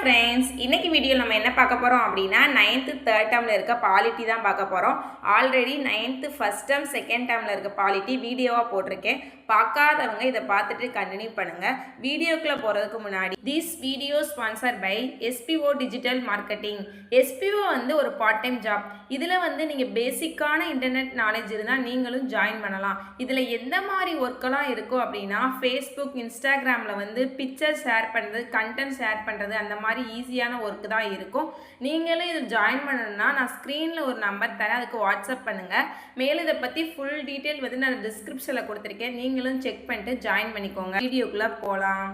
Friends, இன்னைக்கு video நம்ம என்ன பார்க்க போகிறோம் அப்படின்னா 9th தேர்ட் டேர்மில் இருக்க பாலிட்டி தான் பார்க்க போகிறோம். Already 9th first term second டேர்மில் இருக்க பாலிட்டி வீடியோவாக போட்டிருக்கேன். பார்க்காதவங்க இதை பார்த்துட்டு கண்டினியூ பண்ணுங்கள். வீடியோக்குள்ளே போகிறதுக்கு முன்னாடி this video sponsor by SPO digital marketing. SPO ஒரு பார்ட் டைம் ஜாப். இதில் நீங்கள் பேசிக்கான இன்டர்நெட் நாலேஜ் இருந்தால் நீங்களும் ஜாயின் பண்ணலாம். இதில் எந்த மாதிரி ஒர்க்கெல்லாம் இருக்கும் அப்படின்னா ஃபேஸ்புக், இன்ஸ்டாகிராமில் பிக்சர் ஷேர் பண்ணுறது, கண்டென்ட் ஷேர் பண்ணுறது, அந்த மாதிரி ஈஸியான ஒர்க்கு தான் இருக்கும். நீங்களும் இதில் ஜாயின் பண்ணணும்னா நான் ஸ்க்ரீனில் ஒரு நம்பர் தரேன், அதுக்கு வாட்ஸ்அப் பண்ணுங்கள். மேலும் இதை பற்றி ஃபுல் டீட்டெயில் நான் டிஸ்கிரிப்ஷனில் கொடுத்துருக்கேன். நீங்களும் செக் பண்ணிட்டு ஜாயின் பண்ணிக்கோங்க. வீடியோக்குள்ளே போகலாம்.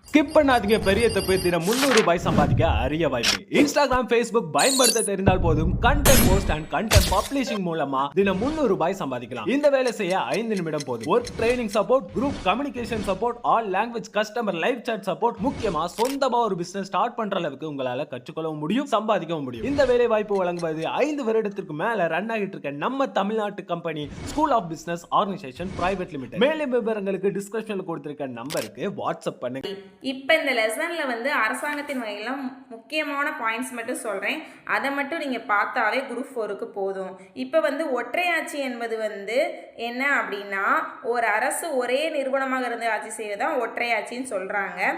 ஸ்கிப் பண்ணாதீங்க. பெரிய தப்பு தினம் 300 ரூபாய் சம்பாதிக்க அரிய வாய்ப்பு. இன்ஸ்டாகிராம், ஃபேஸ்புக் பயன்படுத்த தெரிந்தால் போதும் content post and content publishing மூலமா தினம் 300 ரூபாய் சம்பாதிக்கலாம். இந்த வேலை செய்ய 5 நிமிடம் போதும். Work training support, group communication support, all language customer live chat support, முக்கியமா சொந்தமா ஒரு பிசினஸ் ஸ்டார்ட் பண்ற அளவுக்கு உங்களால கற்றுக்கொள்ளவும் முடியும், சம்பாதிக்கவும் முடியும். இந்த வேலை வாய்ப்பு வழங்குவது 5 வருடத்திற்கு மேல ரன் ஆகிட்டு இருக்க நம்ம தமிழ்நாட்டு company school of business organisation private limited. மேலும் விவரங்களுக்கு டிஸ்கிரிப்ஷன்ல கொடுத்திருக்க நம்பருக்கு வாட்ஸ்அப் பண்ணுங்க. இப்போ இந்த லெசனில் அரசாங்கத்தின் வகையில் முக்கியமான பாயிண்ட்ஸ் மட்டும் சொல்கிறேன். அதை மட்டும் நீங்கள் பார்த்தாவே குரூப் 4க்கு போதும். இப்போ ஒற்றையாட்சி என்பது என்ன அப்படின்னா ஒரு அரசு ஒரே நிறுவனமாக இருந்து ஆட்சி செய்வதான் ஒற்றையாட்சின்னு சொல்கிறாங்க.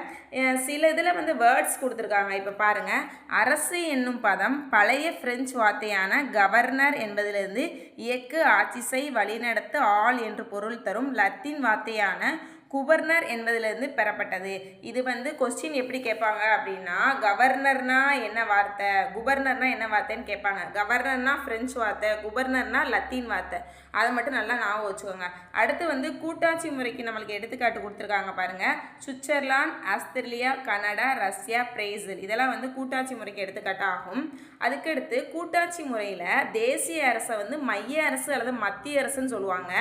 சில இதில் வேர்ட்ஸ் கொடுத்துருக்காங்க. இப்போ பாருங்கள், அரசு என்னும் பதம் பழைய பிரெஞ்சு வார்த்தையான கவர்னர் என்பதிலிருந்து இயக்கு, ஆட்சி செய், வழிநடத்த, ஆள் என்று பொருள் தரும் லத்தீன் வார்த்தையான குபர்னர் என்பதிலிருந்து பெறப்பட்டது. இது கொஸ்டின் எப்படி கேட்பாங்க அப்படின்னா கவர்னர்னா என்ன வார்த்தை, குபர்னர்னா என்ன வார்த்தைன்னு கேட்பாங்க. கவர்னர்னா பிரெஞ்சு வார்த்தை, குபர்னர்னா லத்தீன் வார்த்தை. அதை மட்டும் நல்லா ஞாபகம் வச்சுக்கோங்க. அடுத்து கூட்டாட்சி முறைக்கு நம்மளுக்கு எடுத்துக்காட்டு கொடுத்துருக்காங்க பாருங்கள். Switzerland, Australia, Canada, Russia, Brazil இதெல்லாம் கூட்டாட்சி முறைக்கு எடுத்துக்காட்டாகும். அதுக்கடுத்து கூட்டாட்சி முறையில் தேசிய அரசை மைய அரசு அல்லது மத்திய அரசுன்னு சொல்லுவாங்க.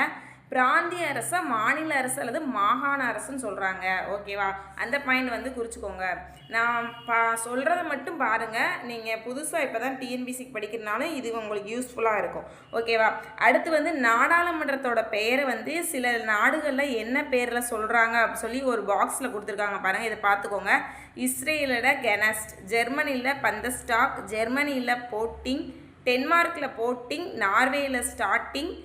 பிராந்திய அரசை மாநில அரசு அல்லது மாகாண அரசுன்னு சொல்கிறாங்க. ஓகேவா? அந்த பாயிண்ட் குறிச்சிக்கோங்க. நான் சொல்கிறத மட்டும் பாருங்கள். நீங்கள் புதுசாக இப்போ தான் டிஎன்பிசிக்கு படிக்கிறதுனால இது உங்களுக்கு யூஸ்ஃபுல்லாக இருக்கும். ஓகேவா? அடுத்து நாடாளுமன்றத்தோட பெயரை சில நாடுகளில் என்ன பேரில் சொல்கிறாங்க அப்படின்னு சொல்லி ஒரு பாக்ஸில் கொடுத்துருக்காங்க பாருங்கள். இதை பார்த்துக்கோங்க. இஸ்ரேலோட கெனஸ்ட், ஜெர்மனியில் பந்தஸ்டாக், ஜெர்மனியில் போட்டிங், டென்மார்க்கில் போட்டிங், நார்வேயில் ஸ்டார்டிங்,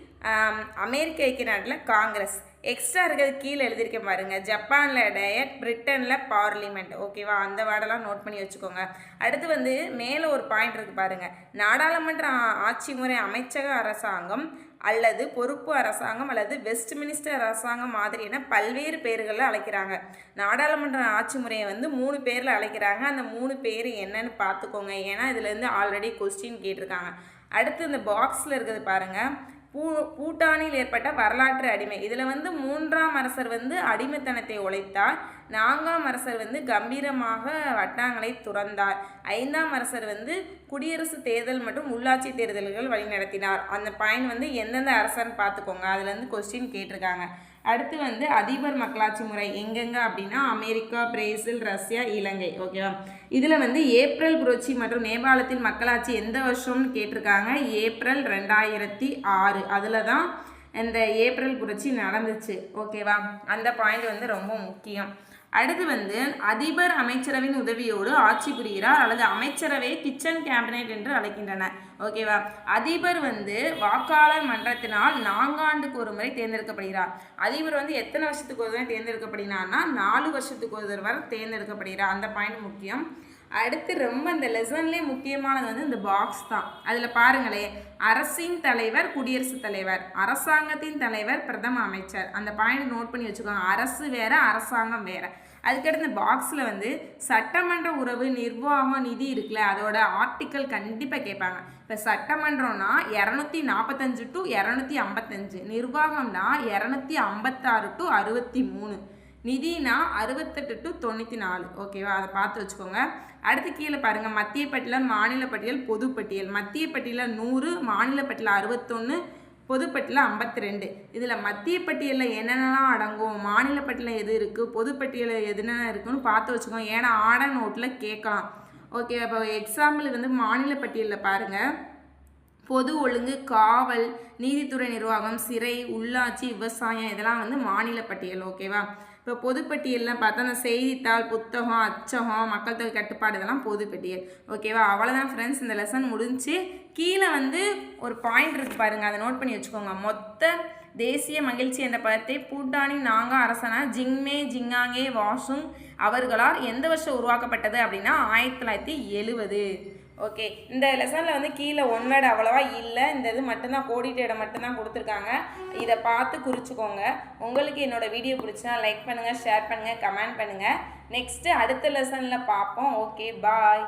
அமெரிக்க ஐக்கிய நாட்டில் காங்கிரஸ். எக்ஸ்ட்ரா இருக்கிறது கீழே எழுதியிருக்கேன் பாருங்கள். ஜப்பானில் டயட், பிரிட்டனில் பார்லிமெண்ட். ஓகேவா? அந்த வேர்டெல்லாம் நோட் பண்ணி வச்சுக்கோங்க. அடுத்து மேலே ஒரு பாயிண்ட் இருக்குது பாருங்கள். நாடாளுமன்ற ஆட்சி முறை அமைச்சக அரசாங்கம் அல்லது பொறுப்பு அரசாங்கம் அல்லது வெஸ்ட் மினிஸ்டர் அரசாங்கம் மாதிரியான பல்வேறு பேர்களில் அழைக்கிறாங்க. நாடாளுமன்ற ஆட்சி முறையை 3 பேரில் அழைக்கிறாங்க. அந்த 3 பேர் என்னன்னு பார்த்துக்கோங்க. ஏன்னா இதுலேருந்து ஆல்ரெடி கொஸ்டின் கேட்டிருக்காங்க. அடுத்து இந்த பாக்ஸில் இருக்கிறது பாருங்கள். பூட்டானில் ஏற்பட்ட வரலாற்று அடிமை. இதில் 3ஆம் அரசர் அடிமைத்தனத்தை உழைத்தார். 4ஆம் அரசர் கம்பீரமாக வட்டாங்களை துறந்தார். 5ஆம் அரசர் குடியரசு தேர்தல் மற்றும் உள்ளாட்சி தேர்தல்கள் வழிநடத்தினார். அந்த பாயிண்ட் எந்தெந்த அரசர்னு பார்த்துக்கோங்க. அதுலேருந்து கொஸ்டின் கேட்டிருக்காங்க. அடுத்து அதிபர் மக்களாட்சி முறை எங்கெங்க அப்படின்னா அமெரிக்கா, பிரேசில், ரஷ்யா, இலங்கை. ஓகேவா? இதில் ஏப்ரல் புரட்சி மற்றும் நேபாளத்தில் மக்களாட்சி எந்த வருஷம்னு கேட்டிருக்காங்க. ஏப்ரல் 2006. அதில் தான் இந்த ஏப்ரல் புரட்சி நடந்துச்சு. ஓகேவா? அந்த பாயிண்ட் ரொம்ப முக்கியம். அடுத்து அதிபர் அமைச்சரவையின் உதவியோடு ஆட்சி புரிகிறார் அல்லது அமைச்சரவை கிச்சன் கேபினெட் என்று அழைக்கின்றனர். ஓகேவா? அதிபர் வாக்காளர் மன்றத்தினால் 4 ஆண்டுக்கு ஒரு முறை தேர்ந்தெடுக்கப்படுகிறார். அதிபர் எத்தனை வருஷத்துக்கு ஒரு முறை தேர்ந்தெடுக்கப்படுகிறார்னா 4 வருஷத்துக்கு ஒரு தடவை தேர்ந்தெடுக்கப்படுகிறார். அந்த பாயிண்ட் முக்கியம். அடுத்து ரொம்ப இந்த லெசன்லேயே முக்கியமானது இந்த பாக்ஸ் தான். அதில் பாருங்களே, அரசின் தலைவர் குடியரசுத் தலைவர், அரசாங்கத்தின் தலைவர் பிரதம அமைச்சர். அந்த பாயிண்ட் நோட் பண்ணி வச்சுக்கோங்க. அரசு வேற, அரசாங்கம் வேற. அதுக்கடுத்து இந்த பாக்ஸில் சட்டமன்ற உறவு, நிர்வாகம், நிதி இருக்குல்ல, அதோட ஆர்டிக்கல் கண்டிப்பாக கேட்பாங்க. இப்போ சட்டமன்றம்னா 245 to 255, நிர்வாகம்னா 256 to 63, நிதினா 68 to 94. ஓகேவா? அதை பார்த்து வச்சுக்கோங்க. அடுத்து கீழே பாருங்கள். மத்திய பட்டியல், மாநில பட்டியல், பொதுப்பட்டியல். மத்திய பட்டியலில் 100, மாநில பட்டியலில் 61, பொதுப்பட்டியலில் 52. இதில் மத்திய பட்டியலில் என்னென்னலாம் அடங்கும், மாநில பட்டியலில் எது இருக்குது, பொதுப்பட்டியலில் எதுனா இருக்குன்னு பார்த்து வச்சுக்கோங்க. ஏன்னா ஆர்டர் நோட்டில் கேட்கலாம். ஓகே? இப்போ எக்ஸாம்பிள் மாநில பட்டியலில் பாருங்கள். பொது ஒழுங்கு, காவல், நீதித்துறை நிர்வாகம், சிறை, உள்ளாட்சி, விவசாயம் இதெல்லாம் மாநில பட்டியல். ஓகேவா? இப்போ பொதுப்பட்டியல்லாம் பார்த்தா அந்த செய்தித்தாள், புத்தகம், அச்சகம், மக்கள் தொகை கட்டுப்பாடு இதெல்லாம் பொதுப்பட்டியல். ஓகேவா? அவ்வளோதான் ஃப்ரெண்ட்ஸ், இந்த லெசன் முடிஞ்சு. கீழே வந்து ஒரு பாயிண்ட் இருக்குது பாருங்கள், அதை நோட் பண்ணி வச்சுக்கோங்க. மொத்த தேசிய மகிழ்ச்சி என்ற பதத்தை பூட்டானி நாங்கா அரசனார் ஜிங்மே ஜிங்காங்கே வாசுங் அவர்களால் எந்த வருஷம் உருவாக்கப்பட்டது அப்படின்னா 1970. ஓகே, இந்த லெசனில் வந்து கீழே ஒன் வேர்டு அவ்வளோவா இல்லை, இந்த இது மட்டும்தான் கோடிட்டேடை மட்டும்தான் கொடுத்துருக்காங்க. இதை பார்த்து குறிச்சிக்கோங்க. உங்களுக்கு என்னோடய வீடியோ பிடிச்சா லைக் பண்ணுங்கள், ஷேர் பண்ணுங்கள், கமெண்ட் பண்ணுங்கள். நெக்ஸ்ட்டு அடுத்த லெசனில் பார்ப்போம். ஓகே, பாய்.